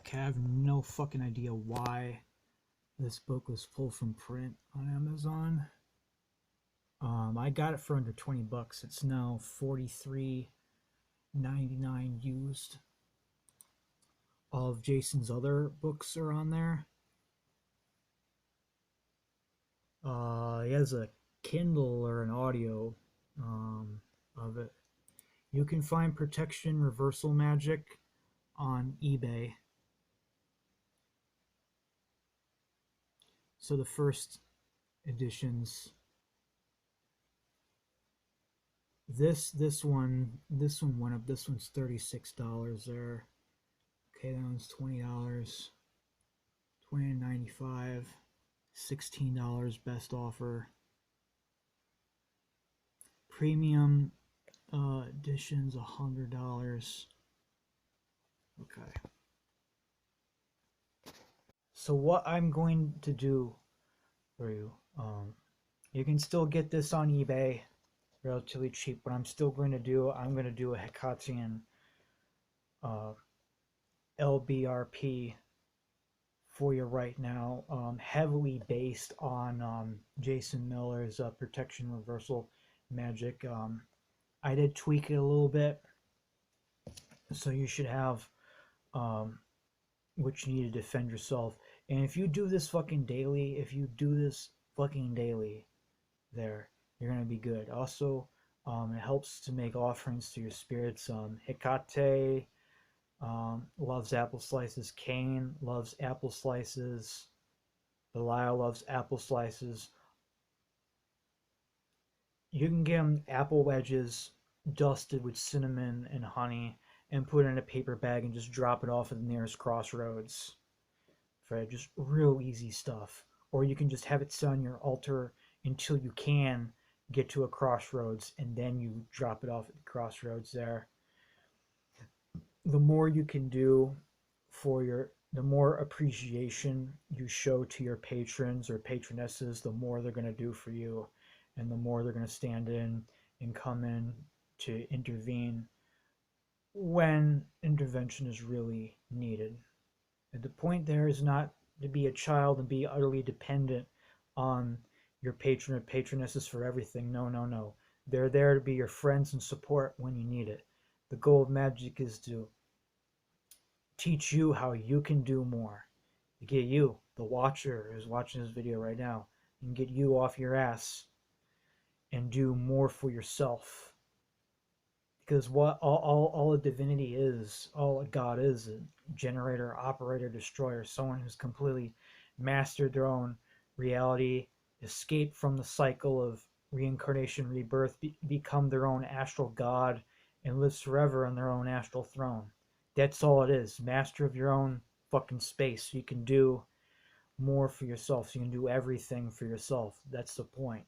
Okay, I have no fucking idea why this book was pulled from print on Amazon. I got it for under 20 bucks. It's now $43.99 used. All of Jason's other books are on there. He has a Kindle or an audio of it. You can find Protection Reversal Magic on eBay. So the first editions, this one went up. This one's $36 there. Okay, that one's $20, $20.95, $16 best offer. Premium editions $100. Okay. So what I'm going to do for you, you can still get this on eBay relatively cheap. What I'm still going to do, I'm going to do a Hecatian LBRP for you right now, heavily based on Jason Miller's Protection Reversal Magic. I did tweak it a little bit, so you should have what you need to defend yourself. And if you do this fucking daily, there, you're gonna be good. Also, it helps to make offerings to your spirits. Hecate loves apple slices. Cain loves apple slices. Belial loves apple slices. You can get them apple wedges dusted with cinnamon and honey and put it in a paper bag and just drop it off at the nearest crossroads. For just real easy stuff. Or you can just have it sit on your altar until you can get to a crossroads, and then you drop it off at the crossroads there. The more you can do the more appreciation you show to your patrons or patronesses, the more they're going to do for you, and the more they're going to stand in and come in to intervene when intervention is really needed. And the point there is not to be a child and be utterly dependent on your patron or patronesses for everything. No. They're there to be your friends and support when you need it. The goal of magic is to teach you how you can do more. To get you, the watcher who's watching this video right now, and get you off your ass and do more for yourself. Because what all a divinity is, all a god is a generator, operator, destroyer, someone who's completely mastered their own reality, escaped from the cycle of reincarnation, rebirth, become their own astral god, and lives forever on their own astral throne. That's all it is. Master of your own fucking space. So you can do more for yourself. So you can do everything for yourself. That's the point.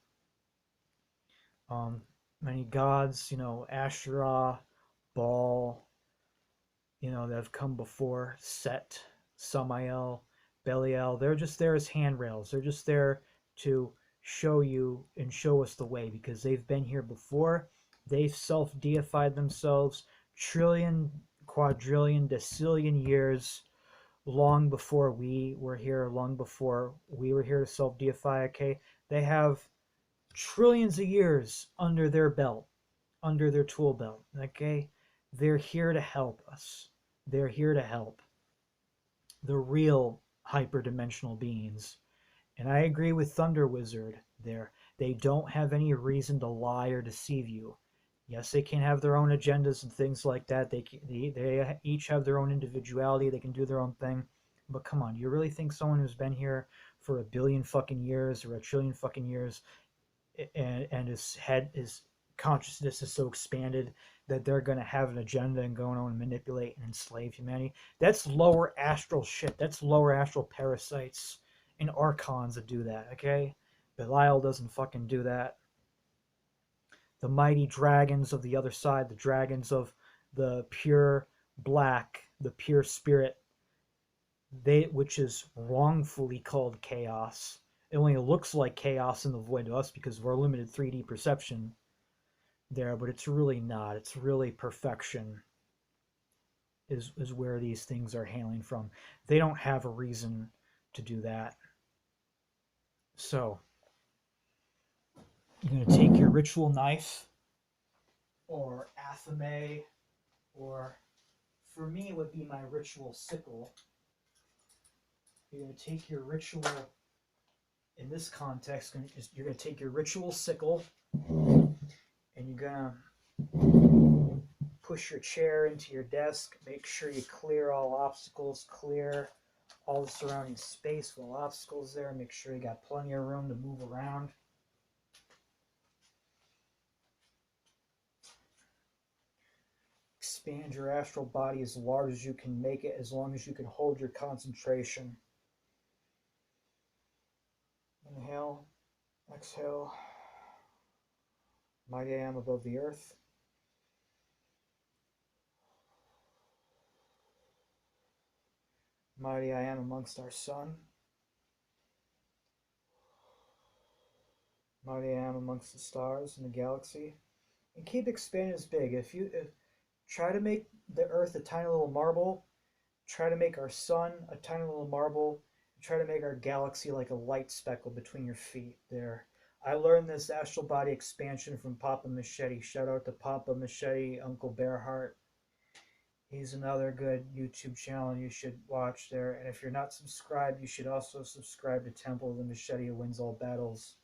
Many gods, Asherah, Baal, that have come before, Set, Samael, Belial, they're just there as handrails. They're just there to show you and show us the way, because they've been here before. They've self-deified themselves trillion, quadrillion, decillion years long before we were here, long before we were here to self-deify, okay? They have trillions of years under their belt, under their tool belt, okay? They're here to help us. They're here to help the real hyperdimensional beings. And I agree with Thunder Wizard there. They don't have any reason to lie or deceive you. Yes, they can have their own agendas and things like that. They each have their own individuality. They can do their own thing. But come on, you really think someone who's been here for a billion fucking years or a trillion fucking years and his consciousness is so expanded that they're going to have an agenda and go on and manipulate and enslave humanity? That's lower astral shit. That's lower astral parasites and archons that do that, okay? Belial doesn't fucking do that. The mighty dragons of the other side, the dragons of the pure black, the pure spirit, which is wrongfully called chaos. It only looks like chaos in the void to us because we're limited 3D perception there, but it's really not. It's really perfection. is where these things are hailing from. They don't have a reason to do that. So you're going to take your ritual knife or athame, or for me it would be my ritual sickle. You're going to take your ritual, in this context, you're going to take your ritual sickle and you're going to push your chair into your desk. Make sure you clear all obstacles, clear all the surrounding space with all obstacles there. Make sure you got plenty of room to move around. Expand your astral body as large as you can make it, as long as you can hold your concentration. Inhale, exhale. Mighty I am above the earth. Mighty I am amongst our sun. Mighty I am amongst the stars in the galaxy. And keep expanding as big. If try to make the earth a tiny little marble, try to make our sun a tiny little marble, try to make our galaxy like a light speckle between your feet there. I learned this astral body expansion from Papa Machete. Shout out to Papa Machete, Uncle Bearheart. He's another good YouTube channel you should watch there. And if you're not subscribed, you should also subscribe to Temple of the Machete Who Wins All Battles.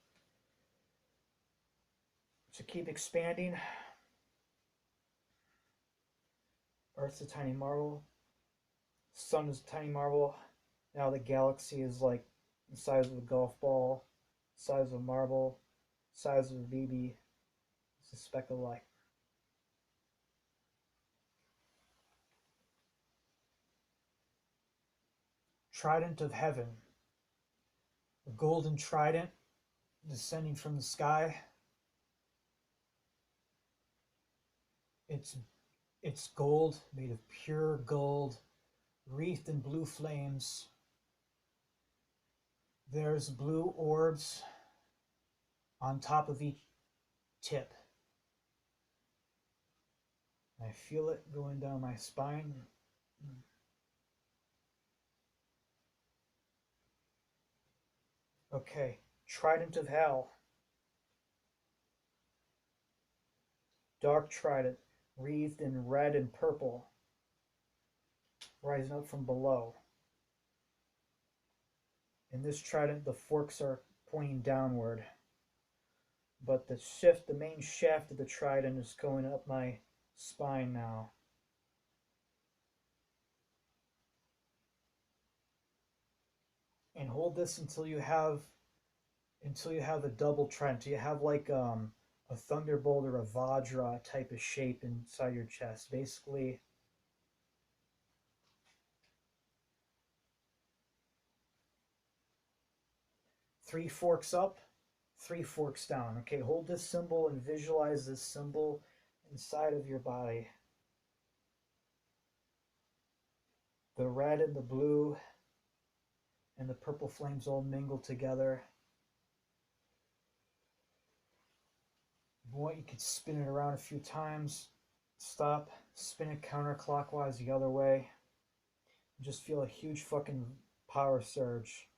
So keep expanding. Earth's a tiny marble. Sun is a tiny marble. Now the galaxy is like the size of a golf ball, size of a marble, size of a BB. It's a speck of light. Trident of heaven. A golden trident descending from the sky. It's gold, made of pure gold, wreathed in blue flames. There's blue orbs on top of each tip. I feel it going down my spine. Okay, Trident of Hell. Dark trident, wreathed in red and purple, rising up from below. In this trident, the forks are pointing downward, but the main shaft of the trident is going up my spine now. And hold this until you have a double trident. You have like a thunderbolt or a vajra type of shape inside your chest. Basically, three forks up, three forks down. Okay, hold this symbol and visualize this symbol inside of your body. The red and the blue and the purple flames all mingle together. If you want, you could spin it around a few times. Stop, spin it counterclockwise the other way. Just feel a huge fucking power surge.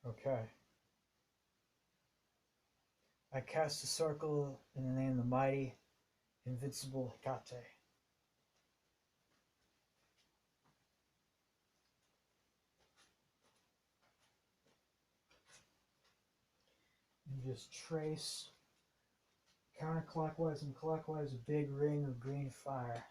Okay. I cast a circle in the name of the mighty, invincible Hecate. And just trace counterclockwise and clockwise a big ring of green fire.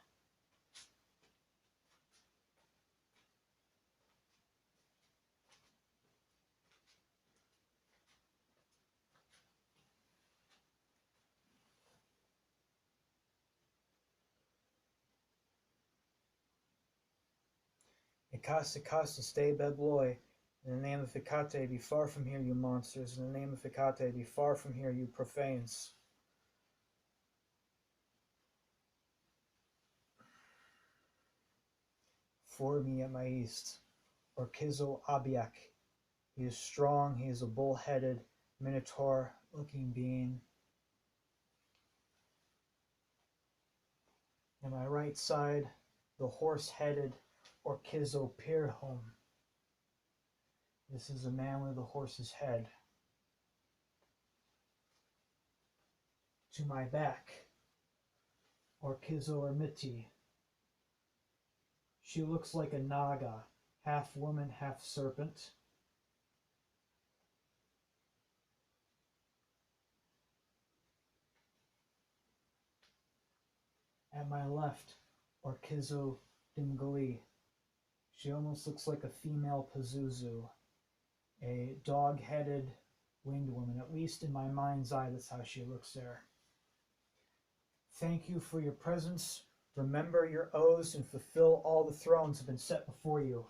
Ikasta, stay bedloy. In the name of Hecate, be far from here, you monsters. In the name of Hecate, be far from here, you profanes. For me at my east, Orkizo Abiak. He is strong, he is a bull-headed, minotaur-looking being. And my right side, the horse-headed Orchizopyrhom. This is a man with a horse's head. To my back, Orchizoermiti. She looks like a naga, half woman, half serpent. At my left, Orchizodimgli. She almost looks like a female Pazuzu, a dog-headed winged woman. At least in my mind's eye, that's how she looks there. Thank you for your presence. Remember your oaths and fulfill all the thrones have been set before you.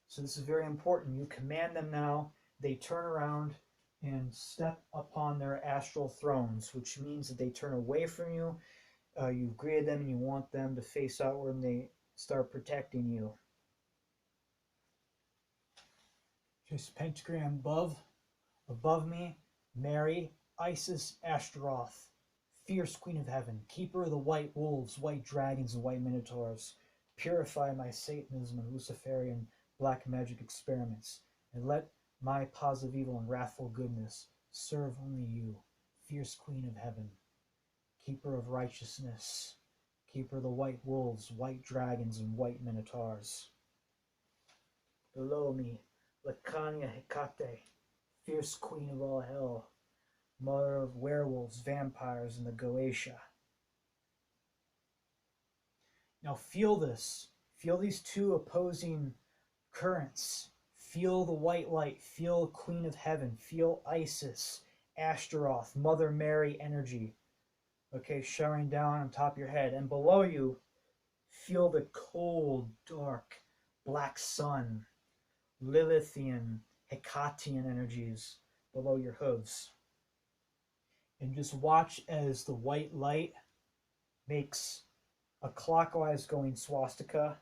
So this is very important. You command them now. They turn around and step upon their astral thrones, which means that they turn away from you. You've greeted them and you want them to face outward and they start protecting you. Just pentagram above me, Mary, Isis, Ashtaroth, fierce queen of heaven, keeper of the white wolves, white dragons, and white minotaurs. Purify my Satanism and Luciferian black magic experiments, and let my positive evil and wrathful goodness serve only you, fierce queen of heaven, keeper of righteousness, keeper of the white wolves, white dragons, and white minotaurs. Below me, Lacania Hecate, fierce queen of all hell, mother of werewolves, vampires, and the Goetia. Now feel this. Feel these two opposing currents. Feel the white light. Feel Queen of Heaven. Feel Isis, Ashtaroth, Mother Mary energy. Okay, showering down on top of your head. And below you, feel the cold, dark, black sun, Lilithian, Hecatian energies below your hooves. And just watch as the white light makes a clockwise going swastika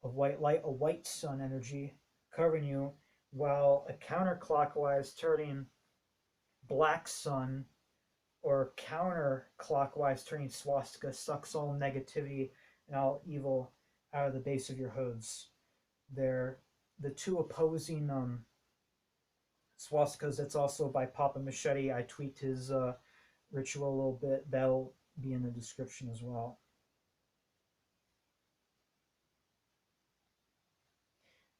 of white light, a white sun energy covering you, while a counterclockwise turning black sun or counterclockwise turning swastika sucks all negativity and all evil out of the base of your hooves. They're the two opposing swastikas. That's also by Papa Machete. I tweaked his ritual a little bit. That'll be in the description as well.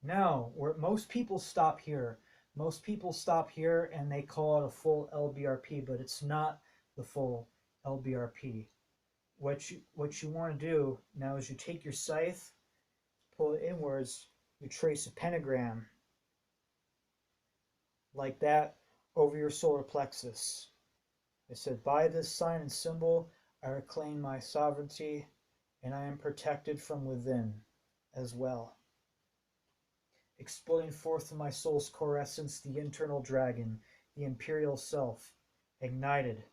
Now, where most people stop here. Most people stop here and they call it a full LBRP, but it's not the full LBRP. What you want to do now is you take your scythe, pull it inwards, you trace a pentagram like that over your solar plexus. It said, by this sign and symbol, I reclaim my sovereignty and I am protected from within as well. Exploding forth from my soul's core essence, the internal dragon, the imperial self, ignited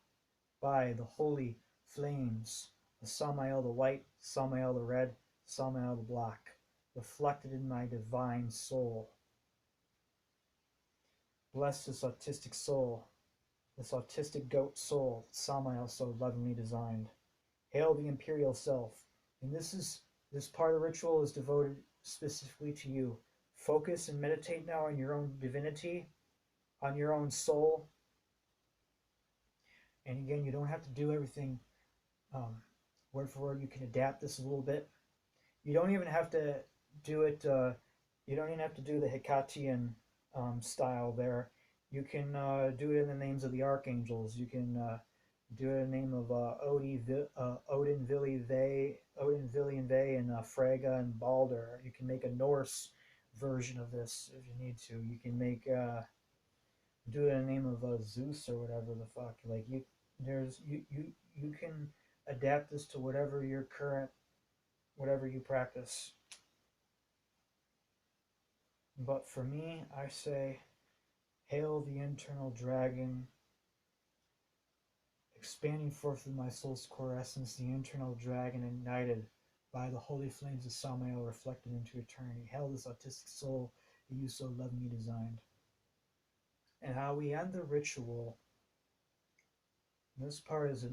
by the holy flames, the Samael the white, Samael the red, Samael the black, reflected in my divine soul. Bless this autistic soul, this autistic goat soul that Samael so lovingly designed. Hail the imperial self. And this part of the ritual is devoted specifically to you. Focus and meditate now on your own divinity, on your own soul. And again, you don't have to do everything word for word. You can adapt this a little bit. You don't even have to do it. You don't even have to do the Hecatian style there. You can do it in the names of the archangels. You can do it in the name of Odin, Vili, and Ve, and Freyja and Balder. You can make a Norse version of this if you need to. You can make do it in the name of Zeus or whatever the fuck. Like you can adapt this to whatever your current, whatever you practice. But for me, I say, hail the internal dragon, expanding forth in my soul's core essence, the internal dragon ignited by the holy flames of Samael reflected into eternity. Hail this autistic soul that you so lovingly designed. And how we end the ritual, this part is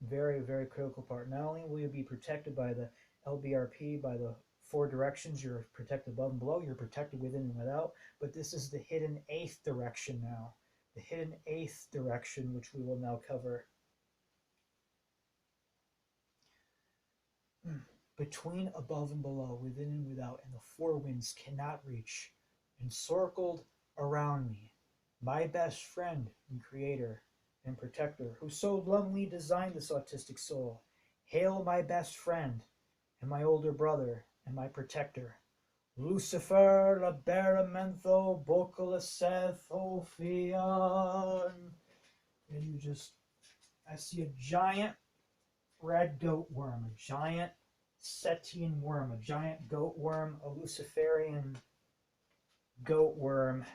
Very, very critical part. Not only will you be protected by the LBRP, by the four directions, you're protected above and below, you're protected within and without, but this is the hidden eighth direction now. The hidden eighth direction, which we will now cover. Between above and below, within and without, and the four winds cannot reach, encircled around me, my best friend and creator and protector, who so lovingly designed this autistic soul. Hail my best friend and my older brother and my protector, Lucifer Laberamantho Bocalaseth Ophion. And you just, I see a giant red goat worm, a giant Setian worm, a giant goat worm, a Luciferian goat worm,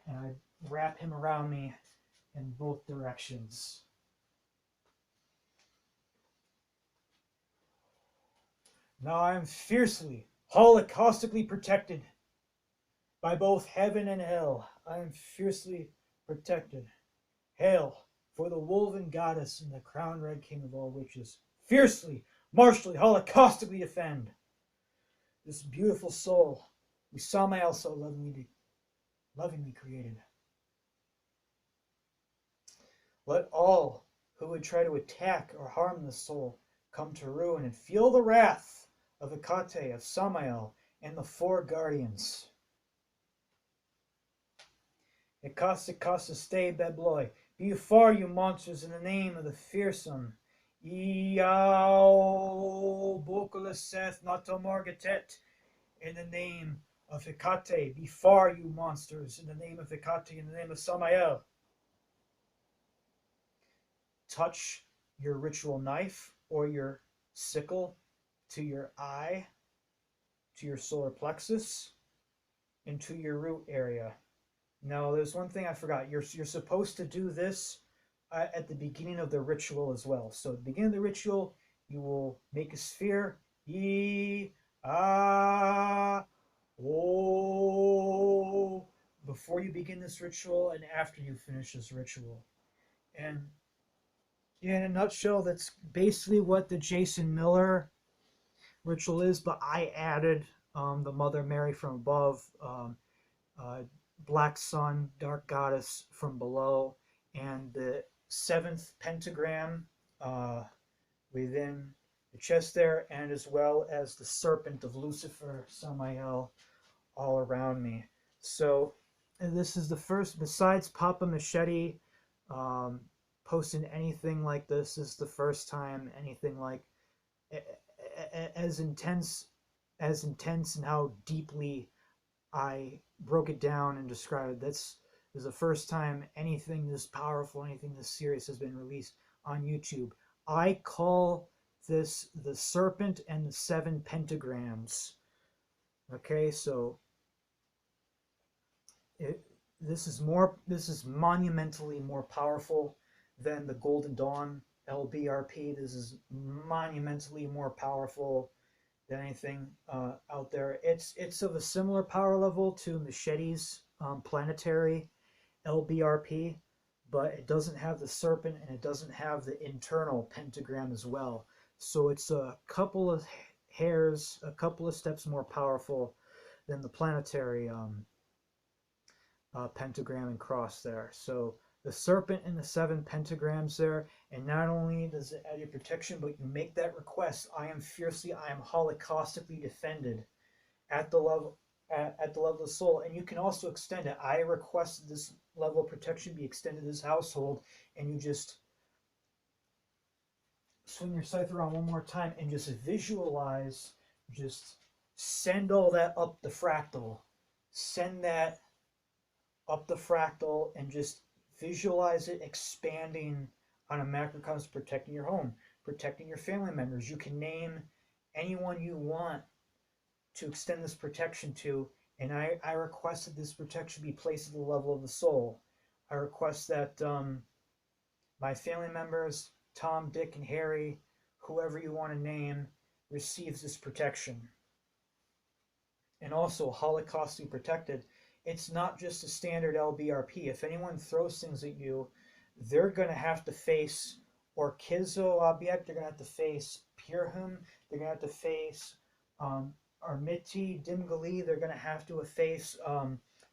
and I wrap him around me in both directions. Now I am fiercely, holocaustically protected by both heaven and hell. I am fiercely protected. Hail for the woven goddess and the crowned red king of all witches. Fiercely, martially, holocaustically defend this beautiful soul we Samael so lovingly created. Let all who would try to attack or harm the soul come to ruin and feel the wrath of Hecate, of Samael, and the four guardians. Ekasa stay bebloi. Be far, you monsters, in the name of the fearsome. Iao Bokulaseth Natomorgatet. In the name of Hecate. Be far, you monsters, in the name of Hecate, in the name of Samael. Touch your ritual knife or your sickle to your eye, to your solar plexus, and to your root area. Now, there's one thing I forgot. You're supposed to do this at the beginning of the ritual as well. So at the beginning of the ritual, you will make a sphere. Yi, ah, oh, before you begin this ritual and after you finish this ritual. And in a nutshell, that's basically what the Jason Miller ritual is, but I added the Mother Mary from above, Black Sun, Dark Goddess from below, and the seventh pentagram within the chest there, and as well as the Serpent of Lucifer, Samael, all around me. So this is the first, besides Papa Machete posting anything like this is the first time anything like as intense and how deeply I broke it down and described it. This is the first time anything this powerful, anything this serious has been released on YouTube. I call this the Serpent and the Seven Pentagrams. Okay, so this is monumentally more powerful than the Golden Dawn LBRP. This is monumentally more powerful than anything out there. It's of a similar power level to Machete's planetary LBRP, but it doesn't have the Serpent and it doesn't have the internal pentagram as well. So it's a couple of hairs, a couple of steps more powerful than the planetary pentagram and cross there. So the Serpent and the seven pentagrams there, and not only does it add your protection, but you make that request. I am holocaustically defended at the level of the soul, and you can also extend it. I request this level of protection be extended to this household, and you just swing your scythe around one more time and just visualize, just send all that up the fractal, send that up the fractal, and just visualize it expanding on a macrocosm, protecting your home, protecting your family members. You can name anyone you want to extend this protection to, and I request that this protection be placed at the level of the soul. I request that my family members, Tom, Dick, and Harry, whoever you want to name, receives this protection. And also holocaustically protected. It's not just a standard LBRP. If anyone throws things at you, they're going to have to face or Kizo object. They're going to have to face Pirhum. They're going to have to face Armiti, Dimgali. They're going to have to face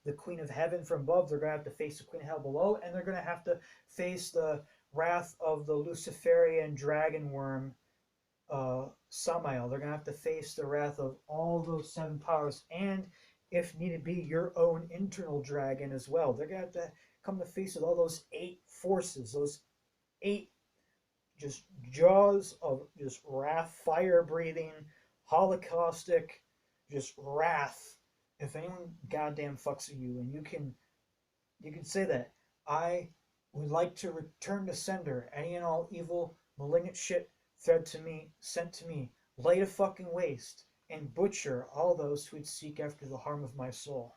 the Queen of Heaven from above. They're going to have to face the Queen of Hell below. And they're going to have to face the wrath of the Luciferian dragon worm, Samael. They're going to have to face the wrath of all those 7 powers. And if needed be, your own internal dragon as well. They're going to have to come to face with all those 8 forces, those 8 just jaws of just wrath, fire breathing, holocaustic, just wrath. If anyone goddamn fucks with you, and you can say that I would like to return to sender any and all evil, malignant shit sent to me, lay to fucking waste, and butcher all those who would seek after the harm of my soul.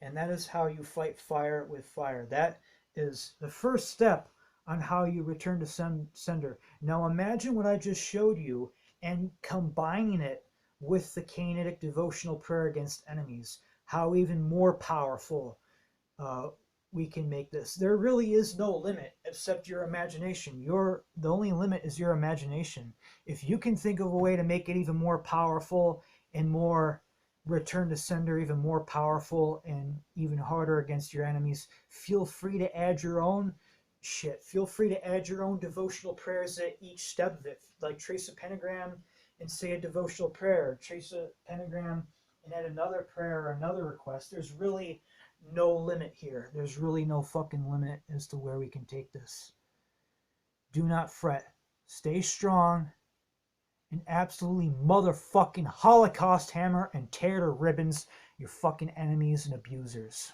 And that is how you fight fire with fire. That is the first step on how you return to sender. Now imagine what I just showed you and combining it with the Cainitic devotional prayer against enemies. How even more powerful we can make this. There really is no limit except your imagination. The only limit is your imagination. If you can think of a way to make it even more powerful and more return to sender, even more powerful and even harder against your enemies, feel free to add your own shit. Feel free to add your own devotional prayers at each step of it. Like trace a pentagram and say a devotional prayer. Trace a pentagram and add another prayer or another request. There's really no limit here. There's really no fucking limit as to where we can take this. Do not fret. Stay strong and absolutely motherfucking Holocaust hammer and tear to ribbons your fucking enemies and abusers.